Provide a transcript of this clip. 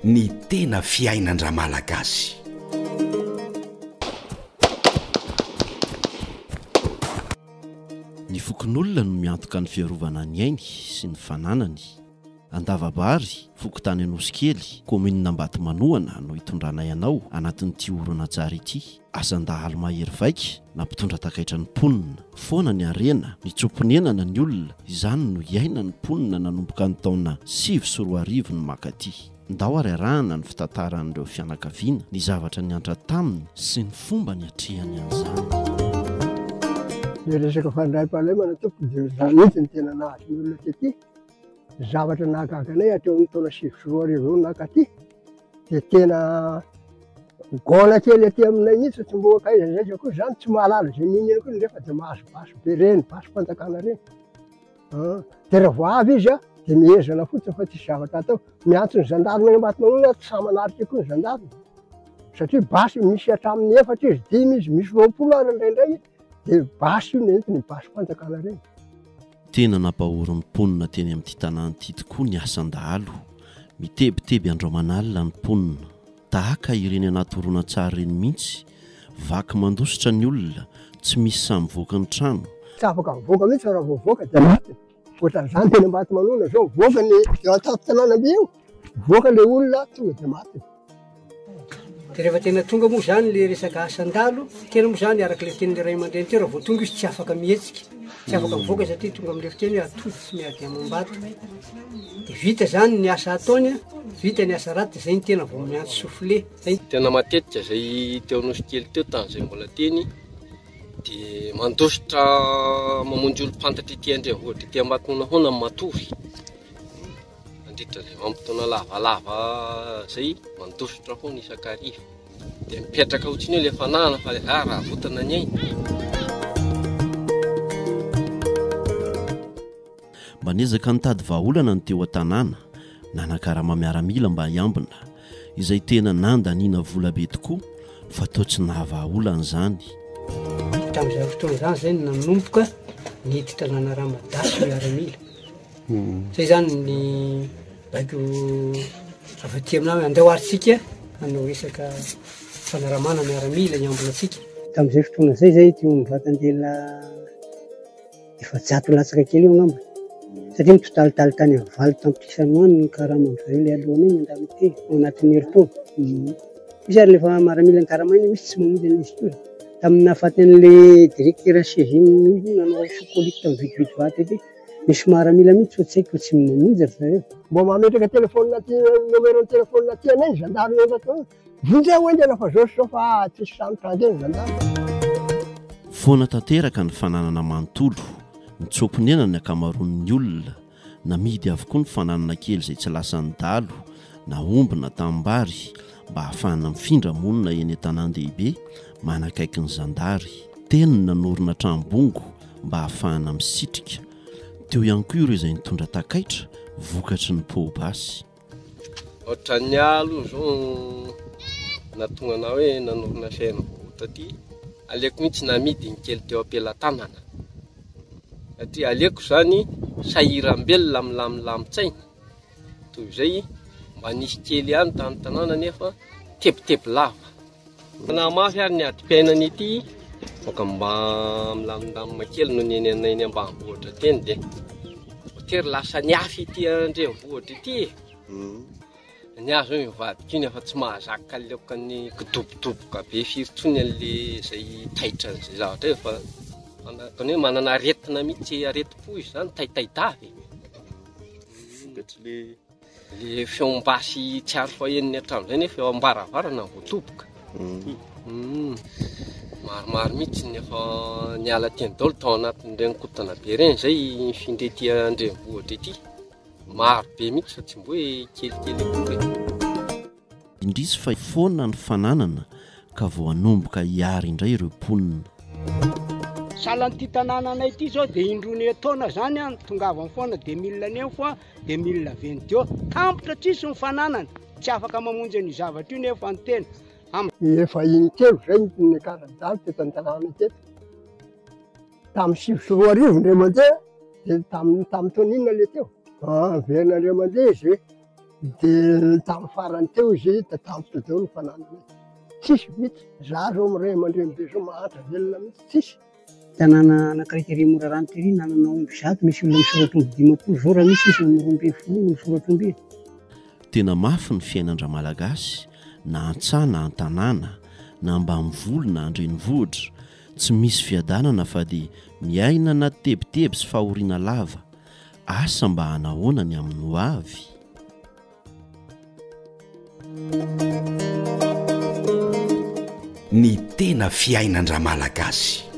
ny tena fiainan-dra malagasy. Ny fokon'olona no miantoka ny fiarovana ny ainy sy ny fananany. Andavabary, fokotany Anosikely, kominina Ambatomanoana no hitondrana ianao anatin'ity horonan-tsary ity. Asan-dahalo mahery vaika na mpitondra takaitra ny mponina. Foana ny arena, ny tsomponenana ny olona, izany no iaina ny mponina nanomboka ny taona 19 ny makaty. Ndao ary arahana ny fitantaran'ireo fianakaviana, ny zavatra niantra taminy sy ny fomba ny atrehany an'izany. Ny resaka fandray-pahalemana tompoko dia izany mihitsy ny tena nahazo ny olona tety. Zavatra nahagaganay hateo amin'ny taona 19 nakaty dia tena gaona kely aty aminay mihitsy tsy mboka aiza zay koa zany tsy mahalala izay minina koa nefa dia mahazo baso be reny, basom-panjakana reny. Dia raha vao avy izy dia mihezana fotsiny fa tsisy zavatra atao. Miantso ny zandarina any Ambatomanoana tsy sama narika koa ny zandarina. Satria basy misy hatramin'ny 4 izy, 5 izy, misy 20 ary indraindray dia basy io nentiny basom-panjakana reny. Tena nampahory ny mponina teny amin'ity tanàna ity tokoa ny asan-dahalo. Mitebiteby andromanalina ny mponina. Tahaka ireny anaty horonan-tsary ireny mihitsy, vaky mandositra ny olona, tsy misy samy voaka ny trano. Tsy afaka mivoaka mihitsy raha vao voaka dia matiny. Ohatran'izany teny Ambatomanoana zao, voaka ny eo an-tampon-tanàna io, voaka ilay olona tonga dia matiny. Dia rehefa tena tonga moa zany le resaka asan-dalo, tena moa zany arak'ilay tenin'ny ray aman-dreny teo, raha vao tonga izy tsy afaka mihetsika, tsy afaka mivoaka satria tonga amin'ilay fiteny atody sy miady amam-bato. Dia vita zany ny asa ataony, vita ny asa raty, izay ny tena vao miantso soufflé. Tena matetika izay teo Anosikely teo tan'izay mbola teny dia mandositra mamonjy olo-pantatra ity andrenivohitra ity Ambatomanoana hoana ny matory. Mandritra izay mampitona lavalava izay mandositra hoana isan-kariva. Dia mipetraka ohatriny hoe ilay fanahana fa ilay raha votana ny aina. Mba niezaka nitady vahaolana ny teo an-tanàna, nanakara-ma miaramila mba hiambina, izay tena nandaniana vola be tokoa, fa toa tsy nahavahaolana izany. Tamin'izay fotoana izany izay nanomboka niditra nanaran-madasy miaramila. Izay zany ny baiko avy aty aminay andehaoaritsika hanao resaka fanaramana miaramila hiambina antsika. Tamin'izay fotoana izay zay teo mivatandela efa jato latsaka kely eo angamba. Satria mitotalitali tany amin'ny 20 tampitrisany hoany ny karama amin'izay ilay alohanay ny andamity ao anatin'ny herintaona. Misy ary rehefa miaramila ny karama iny misy tsy mamonjy an'izy ity. Tamin'ny nahafatan'ilay directeur CGM nanao sokolika tamin'ny vidividy vato ety, misy miaramila mihitsy fa tsy haiko tsy mamonjy ry zareo. Mbo mametraka telefonina aty, numéro telefonina aty anay zandarina efa vindra hoendana fa zao fa tsisy sanotra andeny zandarina. Foana tanteraka ny fananana manontolo, ny tsomponenana ny akamaroan'ny olona, namidy avokoa ny fananana kely izay tsy lasan'ny dalo, na omby na tambary, mba ahafahana mifindra monina eny an-tanàn-dehibe, manakaiky ny zandary. Teny nanorina trambongo mba ahafahana misitrika. Teo ihany koa ireo izay nitondra takaitra, vokatry ny pôbasy. Ohatran'ny alo zao natonga na hoe nanorina fiaina taty, aleko mihitsy namidy ny kely teo am-pelantanana. Satria aleko zany sahirambelona milamindamintsaina. Toy izay mba nisy kely ihany tany tanàna nefa tebotebo lava. Na mafy ary ny adi-piainana ity, boka mba milamindamina kely no ny eny ny ambanivohitra teny dia tery lasa ny afy ity andrenivohitra ity. Ny azo hoe mivadika iny efa tsy mahazaka aleoka ny kidobodoboka be firitsony an'ilay izay taitra izay zavatra io fa kan hoe manana aretina mihitsy areti-po izy zany taitaitavy. Le feombasy tsy aro faheniny hatramin'izay nefa eo ambaravarana voatoboka. Maromaro mihitsy nefa niala teny daholo tao anatin'ireny kotana be ireny izay findry ety andrenivohitra ety. Maro be mihitsy fa tsy mbo hoe kelikely akory. Indrisy fa foana ny fananana ka vao hanomboka hiary indray ireo mponina. Salan'ity tanànanay ity zao dia indrony taona zany tongava foana 2009 fa 2020 eo. Tampotra tsisy ny fananana, tsy afaka mamonjy ny zavatra io nefa ny tena. Efa intelo zay ny karazany teto an-tanàna teto. Tamin'ny 20 ndray mandeha dia tamin'ny taona inona le teo. Verina indray mandeha izy dia tamin'ny farany teo izy tampoka deo ny fananana tsisy mihitsy za zao miray mandrembe so mahantra velona mihitsy tsisy. Tanàna anankiray tery Morarano tery nanana omby zato misy olona misoratromby 10 zao raha misy izy mirombeny folo misoratromby. Tena mafy ny fiainandra malagasy na an-tsaha na an-tanàna na ambanivoly na andrenivohitra tsy misy fiadanana fa dia miaina na tebiteby sy fahoriana lava asa mba hanahoana ny amin'ny ho avy. Ny tena fiainandra malagasy.